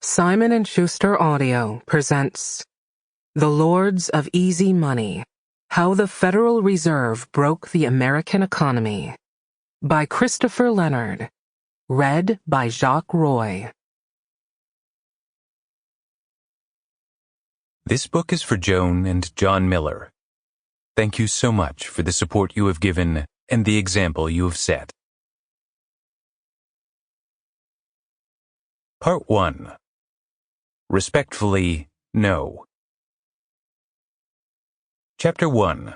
Simon & Schuster Audio presents The Lords of Easy Money: How the Federal Reserve Broke the American Economy by Christopher Leonard. Read by Jacques Roy. This book is for Joan and John Miller. Thank you so much for the support you have given and the example you have set. Part 1. Respectfully, No. Chapter 1.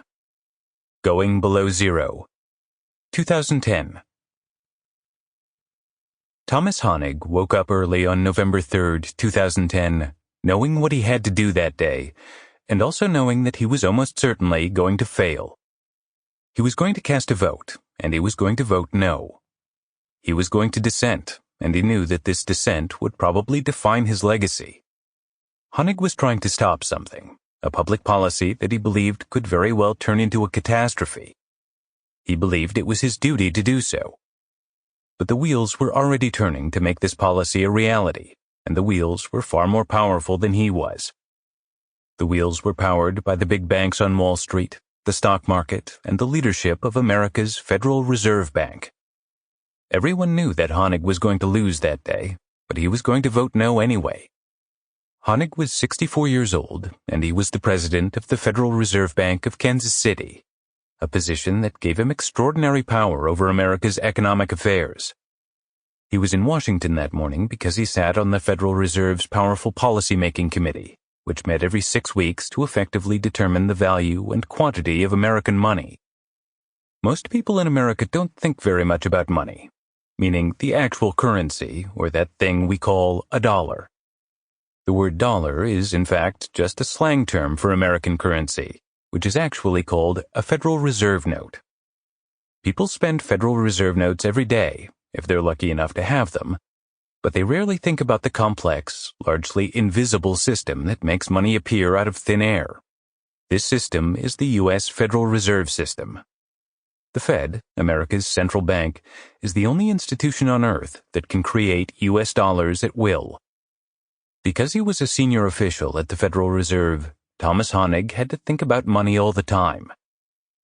Going Below Zero. 2010. Thomas Honig woke up early on November 3rd, 2010, knowing what he had to do that day, and also knowing that he was almost certainly going to fail. He was going to cast a vote, and he was going to vote no. He was going to dissent, and he knew that this dissent would probably define his legacy. Honig was trying to stop something, a public policy that he believed could very well turn into a catastrophe. He believed it was his duty to do so. But the wheels were already turning to make this policy a reality, and the wheels were far more powerful than he was. The wheels were powered by the big banks on Wall Street, the stock market, and the leadership of America's Federal Reserve Bank. Everyone knew that Honig was going to lose that day, but he was going to vote no anyway. Honig was 64 years old, and he was the president of the Federal Reserve Bank of Kansas City, a position that gave him extraordinary power over America's economic affairs. He was in Washington that morning because he sat on the Federal Reserve's powerful policymaking committee, which met every 6 weeks to effectively determine the value and quantity of American money. Most people in America don't think very much about money, meaning the actual currency, or that thing we call a dollar. The word dollar is, in fact, just a slang term for American currency, which is actually called a Federal Reserve note. People spend Federal Reserve notes every day, if they're lucky enough to have them, but they rarely think about the complex, largely invisible system that makes money appear out of thin air. This system is the U.S. Federal Reserve System. The Fed, America's central bank, is the only institution on Earth that can create U.S. dollars at will. Because he was a senior official at the Federal Reserve, Thomas Honig had to think about money all the time.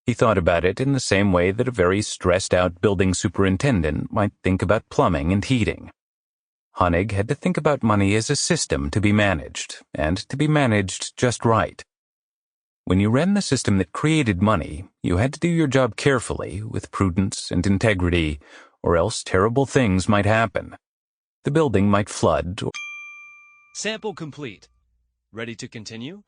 He thought about it in the same way that a very stressed-out building superintendent might think about plumbing and heating. Honig had to think about money as a system to be managed, and to be managed just right. When you ran the system that created money, you had to do your job carefully, with prudence and integrity, or else terrible things might happen. The building might flood. Sample complete. Ready to continue?